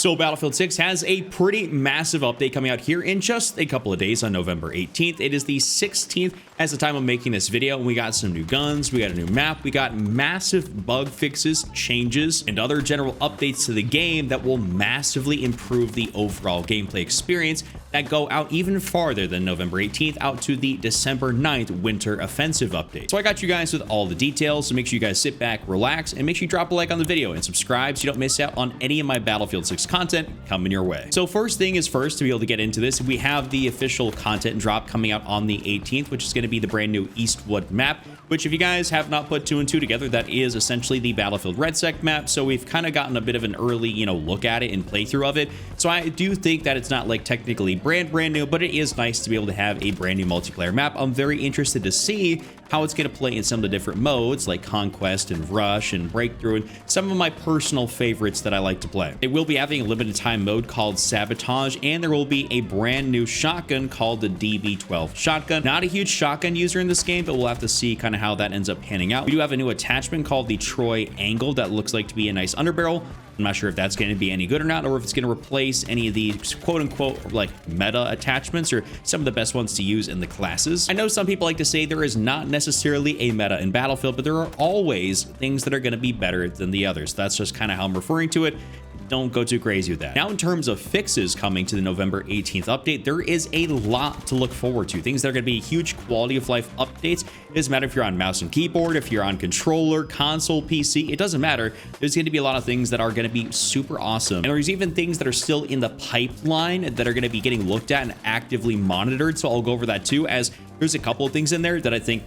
So Battlefield 6 has a pretty massive update coming out here in just a couple of days on November 18th. It is the 16th as the time of making this video. We got some new guns, we got a new map, we got massive bug fixes, changes, and other general updates to the game that will massively improve the overall gameplay experience that go out even farther than November 18th out to the December 9th winter offensive update. So I got you guys with all the details, so make sure you guys sit back, relax, and make sure you drop a like on the video and subscribe so you don't miss out on any of my Battlefield 6 content coming your way. So first thing is first, to be able to get into this, we have the official content drop coming out on the 18th, which is going to be the brand new Eastwood map, which if you guys have not put 2 and 2 together, that is essentially the Battlefield RedSec map. So we've kind of gotten a bit of an early, look at it and playthrough of it. So I do think that it's not like technically brand new, but it is nice to be able to have a brand new multiplayer map. I'm very interested to see how it's going to play in some of the different modes like Conquest and Rush and Breakthrough and some of my personal favorites that I like to play. They will be having a limited time mode called Sabotage, and there will be a brand new shotgun called the DB12 shotgun. Not a huge shotgun user in this game, but we'll have to see kind of how that ends up panning out. We do have a new attachment called the Troy Angle that looks like to be a nice underbarrel. I'm not sure if that's going to be any good or not, or if it's going to replace any of the quote-unquote like meta attachments or some of the best ones to use in the classes. I know some people like to say there is not necessarily a meta in Battlefield, but there are always things that are going to be better than the others. That's just kind of how I'm referring to it. Don't go too crazy with that. Now, in terms of fixes coming to the November 18th update, there is a lot to look forward to. Things that are going to be huge quality of life updates. It doesn't matter if you're on mouse and keyboard, if you're on controller, console, PC, it doesn't matter. There's going to be a lot of things that are going to be super awesome. And there's even things that are still in the pipeline that are going to be getting looked at and actively monitored. So I'll go over that too, as there's a couple of things in there that I think,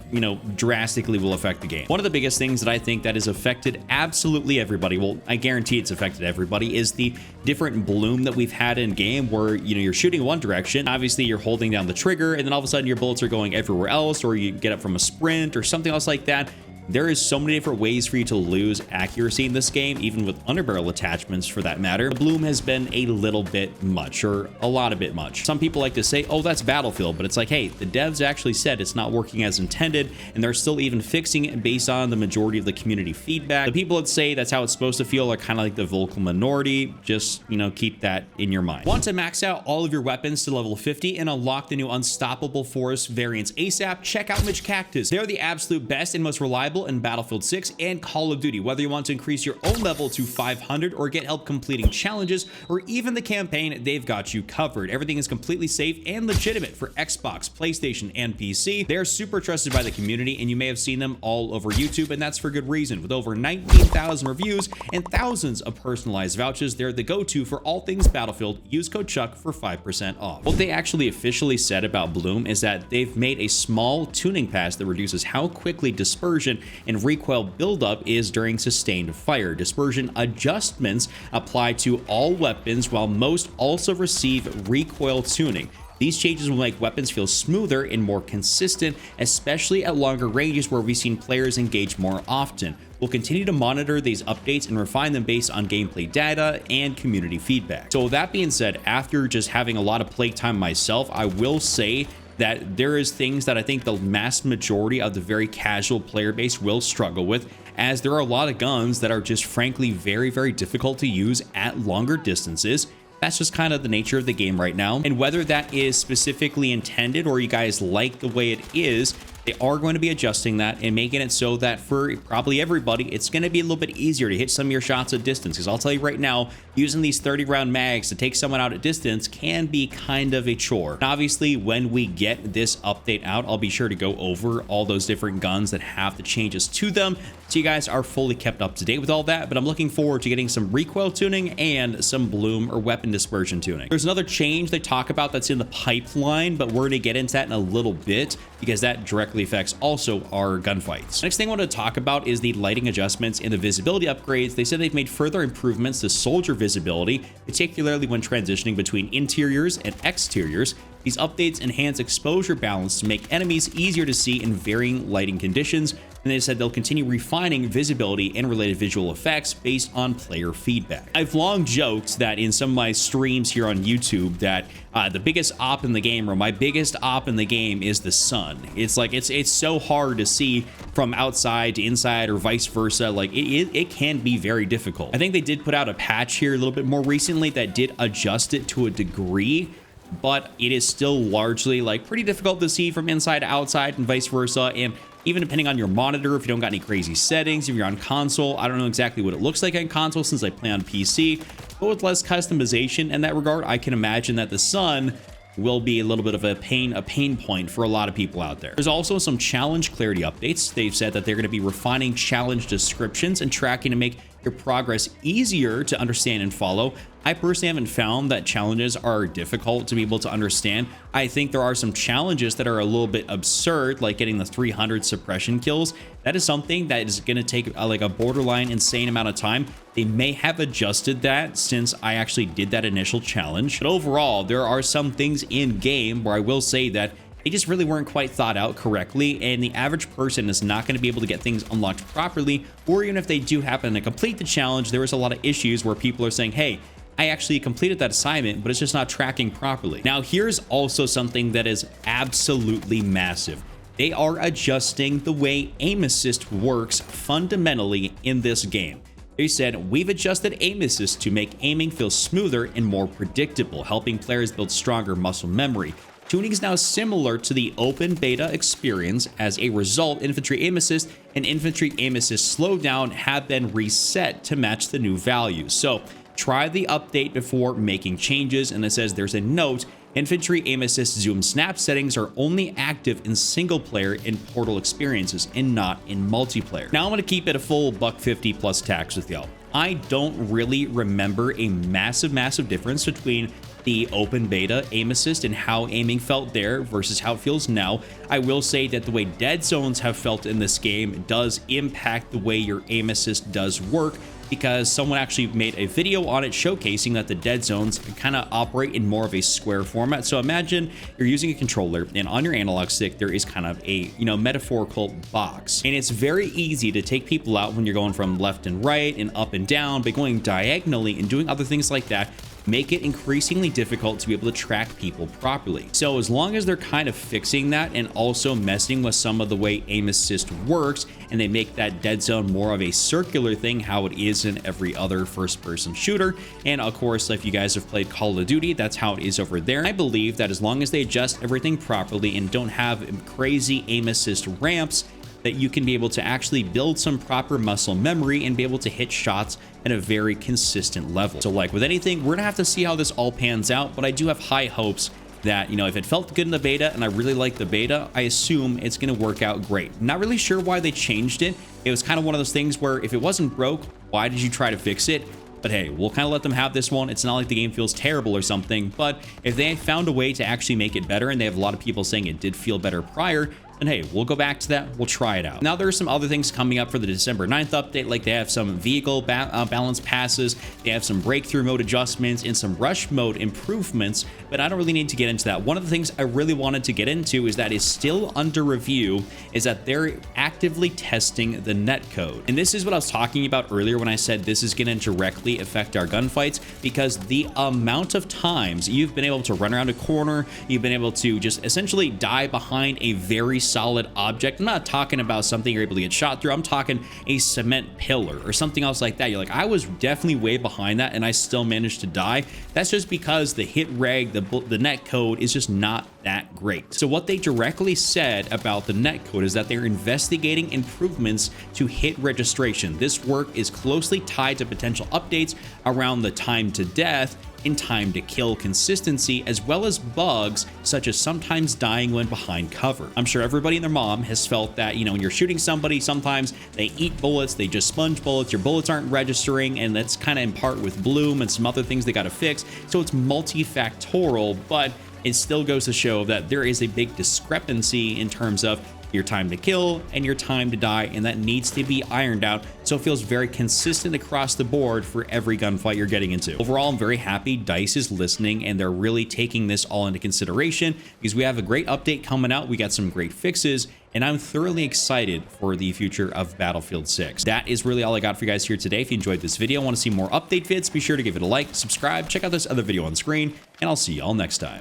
drastically will affect the game. One of the biggest things that I think that has affected absolutely everybody, well, I guarantee it's affected everybody, is the different bloom that we've had in game where, you're shooting one direction, obviously you're holding down the trigger, and then all of a sudden your bullets are going everywhere else, or you get up from a sprint or something else like that. There is so many different ways for you to lose accuracy in this game, even with underbarrel attachments for that matter. The bloom has been a little bit much, or a lot of bit much. Some people like to say, oh, that's Battlefield, but it's like, hey, the devs actually said it's not working as intended, and they're still even fixing it based on the majority of the community feedback. The people that say that's how it's supposed to feel are kind of like the vocal minority. Just, keep that in your mind. Want to max out all of your weapons to level 50 and unlock the new Unstoppable Forest variants ASAP? Check out MITCH CACTUS. They're the absolute best and most reliable in Battlefield 6 and Call of Duty. Whether you want to increase your own level to 500 or get help completing challenges or even the campaign, they've got you covered. Everything is completely safe and legitimate for Xbox, PlayStation, and PC. They're super trusted by the community, and you may have seen them all over YouTube, and that's for good reason. With over 19,000 reviews and thousands of personalized vouchers, they're the go-to for all things Battlefield. Use code CHUCK for 5% off. What they actually officially said about Bloom is that they've made a small tuning patch that reduces how quickly dispersion and recoil buildup is during sustained fire. Dispersion adjustments apply to all weapons, while most also receive recoil tuning. These changes will make weapons feel smoother and more consistent, especially at longer ranges where we've seen players engage more often. We'll continue to monitor these updates and refine them based on gameplay data and community feedback. So with that being said, after just having a lot of playtime myself, I will say that there is things that I think the mass majority of the very casual player base will struggle with, as there are a lot of guns that are just frankly very, very difficult to use at longer distances. That's just kind of the nature of the game right now. And whether that is specifically intended or you guys like the way it is, they are going to be adjusting that and making it so that for probably everybody, it's going to be a little bit easier to hit some of your shots at distance. Because I'll tell you right now, using these 30-round mags to take someone out at distance can be kind of a chore. And obviously, when we get this update out, I'll be sure to go over all those different guns that have the changes to them, so you guys are fully kept up to date with all that. But I'm looking forward to getting some recoil tuning and some bloom or weapon dispersion tuning. There's another change they talk about that's in the pipeline, but we're going to get into that in a little bit, because that directly affects also our gunfights. Next thing I want to talk about is the lighting adjustments and the visibility upgrades. They said they've made further improvements to soldier visibility, particularly when transitioning between interiors and exteriors. These updates enhance exposure balance to make enemies easier to see in varying lighting conditions, and they said they'll continue refining visibility and related visual effects based on player feedback. I've long joked that in some of my streams here on YouTube that the biggest op in the game, or my biggest op in the game, is the sun. It's like it's so hard to see from outside to inside or vice versa. Like it can be very difficult. I think they did put out a patch here a little bit more recently that did adjust it to a degree, but it is still largely like pretty difficult to see from inside to outside and vice versa. And even depending on your monitor, if you don't got any crazy settings, if you're on console, I don't know exactly what it looks like on console since I play on PC, but with less customization in that regard, I can imagine that the sun will be a little bit of a pain point for a lot of people out there. There's also some challenge clarity updates. They've said that they're going to be refining challenge descriptions and tracking to make your progress easier to understand and follow. I personally haven't found that challenges are difficult to be able to understand. I think there are some challenges that are a little bit absurd, like getting the 300 suppression kills. That is something that is going to take like a borderline insane amount of time. They may have adjusted that since I actually did that initial challenge. But overall, there are some things in game where I will say that they just really weren't quite thought out correctly, and the average person is not going to be able to get things unlocked properly, or even if they do happen to complete the challenge, there was a lot of issues where people are saying, hey, I actually completed that assignment, but it's just not tracking properly. Now, here's also something that is absolutely massive. They are adjusting the way aim assist works fundamentally in this game. They said, we've adjusted aim assist to make aiming feel smoother and more predictable, helping players build stronger muscle memory. Tuning is now similar to the open beta experience. As a result, Infantry aim assist and Infantry aim assist slowdown have been reset to match the new values. So try the update before making changes. And it says there's a note, Infantry aim assist zoom snap settings are only active in single player and Portal experiences and not in multiplayer. Now I'm going to keep it a full $150 plus tax with y'all. I don't really remember a massive difference between the open beta aim assist and how aiming felt there versus how it feels now. I will say that the way dead zones have felt in this game does impact the way your aim assist does work, because someone actually made a video on it showcasing that the dead zones kind of operate in more of a square format. So imagine you're using a controller and on your analog stick there is kind of a metaphorical box, and it's very easy to take people out when you're going from left and right and up and down, but going diagonally and doing other things like that make it increasingly difficult to be able to track people properly. So as long as they're kind of fixing that and also messing with some of the way aim assist works, and they make that dead zone more of a circular thing, how it is in every other first-person shooter, and of course if you guys have played Call of Duty, that's how it is over there. I believe that as long as they adjust everything properly and don't have crazy aim assist ramps, that you can be able to actually build some proper muscle memory and be able to hit shots at a very consistent level. So like with anything, we're gonna have to see how this all pans out, but I do have high hopes that, if it felt good in the beta and I really like the beta, I assume it's gonna work out great. Not really sure why they changed it. It was kind of one of those things where if it wasn't broke, why did you try to fix it? But hey, we'll kind of let them have this one. It's not like the game feels terrible or something, but if they found a way to actually make it better, and they have a lot of people saying it did feel better prior, then hey, we'll go back to that. We'll try it out. Now, there are some other things coming up for the December 9th update, like they have some vehicle balance passes, they have some breakthrough mode adjustments, and some rush mode improvements, but I don't really need to get into that. One of the things I really wanted to get into is that is still under review, is that they're actively testing the netcode. And this is what I was talking about earlier when I said this is going to directly affect our gunfights, because the amount of times you've been able to run around a corner, you've been able to just essentially die behind a very solid object. I'm not talking about something you're able to get shot through. I'm talking a cement pillar or something else like that. You're like, I was definitely way behind that and I still managed to die. That's just because the hit reg, the net code is just not that great. So what they directly said about the net code is that they're investigating improvements to hit registration. This work is closely tied to potential updates around the time to death and time to kill consistency, as well as bugs such as sometimes dying when behind cover. I'm sure everybody and their mom has felt that, when you're shooting somebody, sometimes they eat bullets, they just sponge bullets, your bullets aren't registering, and that's kind of in part with bloom and some other things they got to fix. So it's multifactorial, but it still goes to show that there is a big discrepancy in terms of your time to kill, and your time to die, and that needs to be ironed out so it feels very consistent across the board for every gunfight you're getting into. Overall, I'm very happy DICE is listening and they're really taking this all into consideration because we have a great update coming out. We got some great fixes, and I'm thoroughly excited for the future of Battlefield 6. That is really all I got for you guys here today. If you enjoyed this video, want to see more update vids, be sure to give it a like, subscribe, check out this other video on screen, and I'll see you all next time.